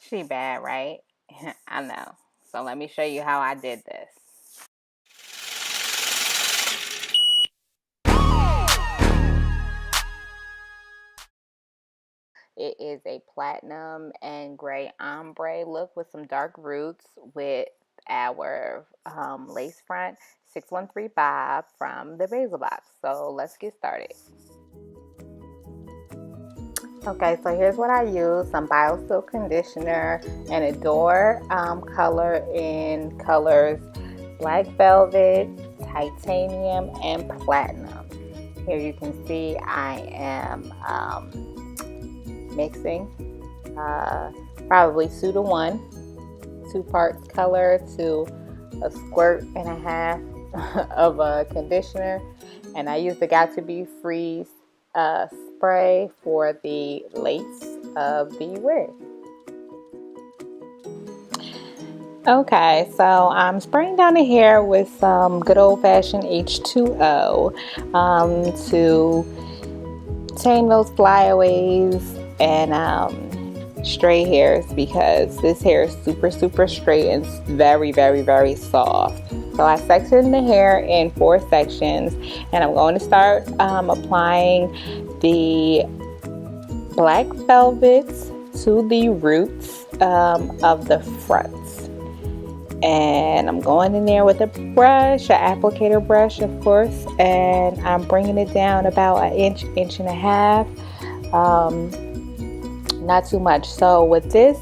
She bad, right? I know. So let me show you how I did this. It is a platinum and gray ombre look with some dark roots with our lace front 6135 from the Basil box. So let's get started. Okay, so here's what I use: some Biosilk conditioner and Adore color in colors Black Velvet, Titanium, and Platinum. Here you can see I am mixing probably 2 to 1, 2 parts color to a squirt and a half of a conditioner, and I use the Got to Be Freeze spray for the lace of the wig. Okay, so I'm spraying down the hair with some good old-fashioned H2O to tame those flyaways and stray hairs, because this hair is super straight and very soft. So I sectioned the hair in 4 sections, and I'm going to start applying the Black Velvets to the roots of the fronts. And I'm going in there with a brush, an applicator brush, of course, and I'm bringing it down about an inch and a half, not too much. So with this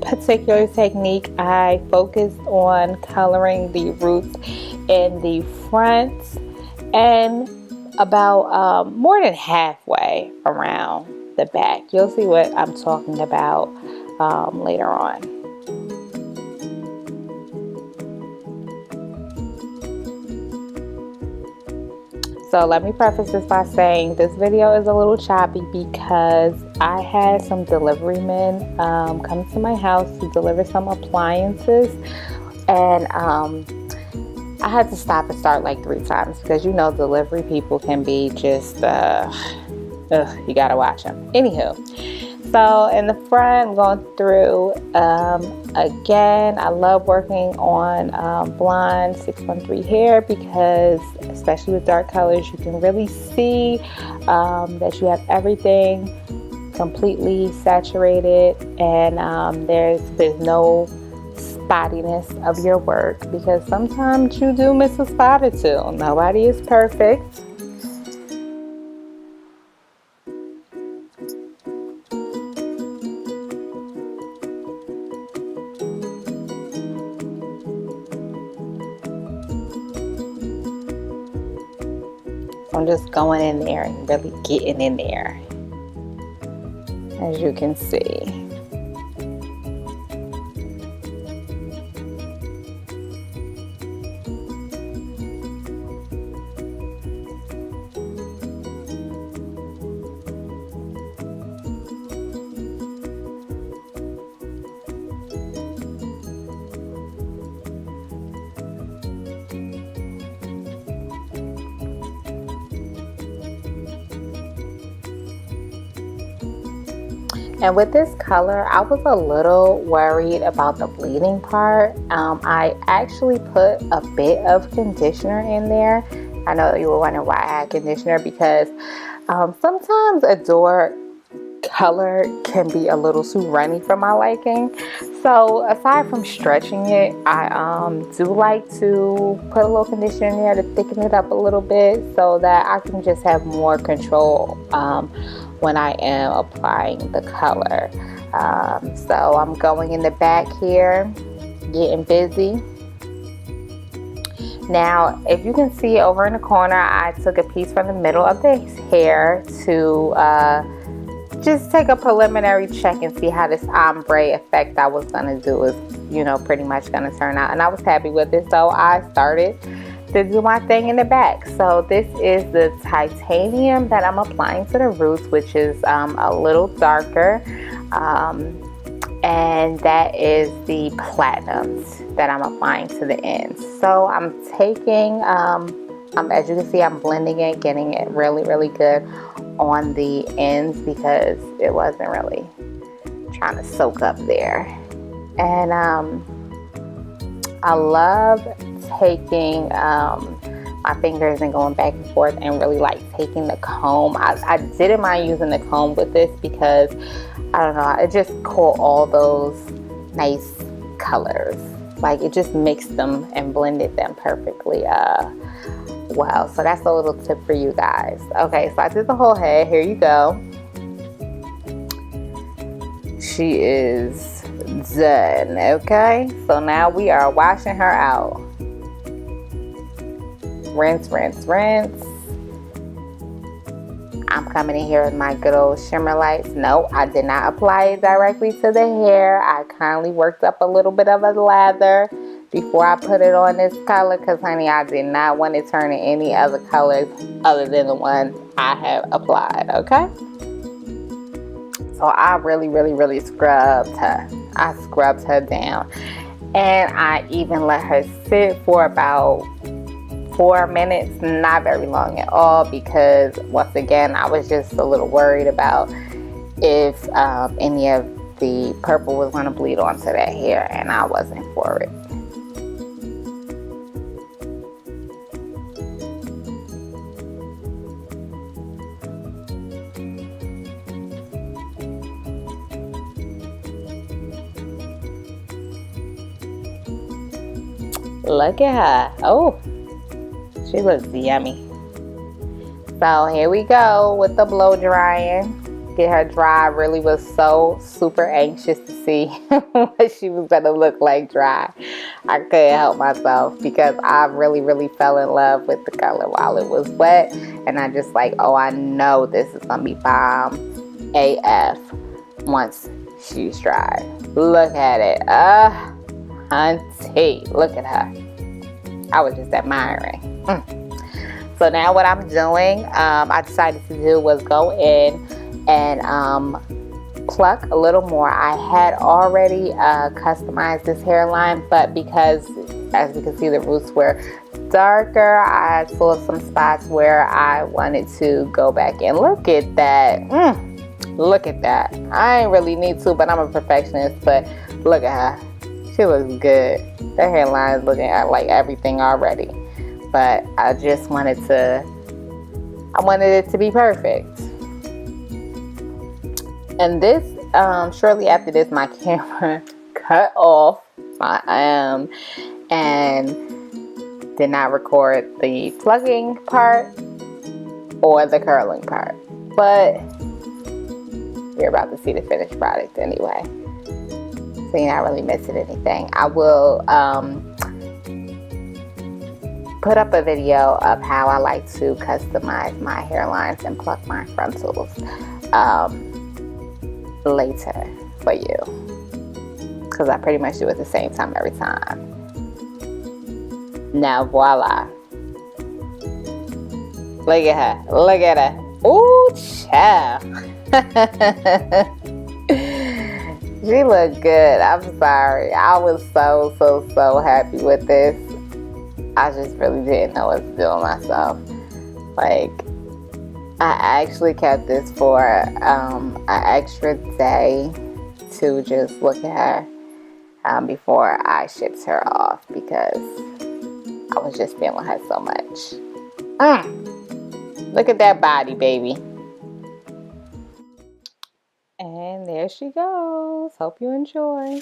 particular technique, I focused on coloring the roots in the front and about more than halfway around the back. You'll see what I'm talking about later on. So let me preface this by saying this video is a little choppy because I had some delivery men come to my house to deliver some appliances, and I had to stop and start like 3 times because you know delivery people can be just you gotta watch them. Anywho, so in the front, I'm going through again. I love working on blonde 613 hair because, especially with dark colors, you can really see that you have everything completely saturated, and there's no spottiness of your work, because sometimes you do miss a spot or two. Nobody is perfect. I'm just going in there and really getting in there, as you can see. And with this color, I was a little worried about the bleeding part. I actually put a bit of conditioner in there. I know you were wondering why I had conditioner, because sometimes Adore color can be a little too runny for my liking. So aside from stretching it, I do like to put a little conditioner in there to thicken it up a little bit so that I can just have more control when I am applying the color. So I'm going in the back here, getting busy. Now, if you can see over in the corner, I took a piece from the middle of the hair to just take a preliminary check and see how this ombre effect I was going to do is, pretty much going to turn out. And I was happy with it, so I started to do my thing in the back. So this is the titanium that I'm applying to the roots, which is a little darker, and that is the platinums that I'm applying to the ends. So I'm taking as you can see, I'm blending it, getting it really good on the ends because it wasn't really trying to soak up there. And I love taking my fingers and going back and forth and really like taking the comb. I didn't mind using the comb with this because I don't know, it just caught all those nice colors. Like it just mixed them and blended them perfectly well. So that's a little tip for you guys. Okay, so I did the whole head. Here you go. She is done. Okay, so now we are washing her out. Rinse, rinse, rinse. I'm coming in here with my good old shimmer lights. No, I did not apply it directly to the hair. I kindly worked up a little bit of a lather before I put it on this color because, honey, I did not want it turning any other colors other than the ones I have applied, okay? So I really scrubbed her. I scrubbed her down. And I even let her sit for about 4 minutes, not very long at all, because once again I was just a little worried about if any of the purple was going to bleed onto that hair, and I wasn't for it. Look at her. Oh, she looks yummy. So here we go with the blow drying. Get her dry. I really was so super anxious to see what she was gonna look like dry. I couldn't help myself because I really fell in love with the color while it was wet, and I just like, oh, I know this is gonna be bomb AF once she's dry. Look at it. Hunty, look at her. I was just admiring. So now what I'm doing, I decided to do was go in and pluck a little more. I had already customized this hairline, but because, as you can see, the roots were darker, I saw some spots where I wanted to go back in. Look at that. Look at that. I ain't really need to, but I'm a perfectionist. But look at her. She looks good. That hairline is looking at like everything already. But I just wanted it to be perfect. And this, shortly after this, my camera cut off. And did not record the plugging part or the curling part. But you're about to see the finished product anyway. So you're not really missing anything. I will put up a video of how I like to customize my hairlines and pluck my frontals later for you, because I pretty much do it at the same time every time. Now voila, look at her, look at her. Ooh, child. She looked good. I'm sorry, I was so happy with this. I just really didn't know what to do with myself. Like, I actually kept this for an extra day to just look at her before I shipped her off, because I was just feeling her so much. Look at that body, baby. And there she goes. Hope you enjoy.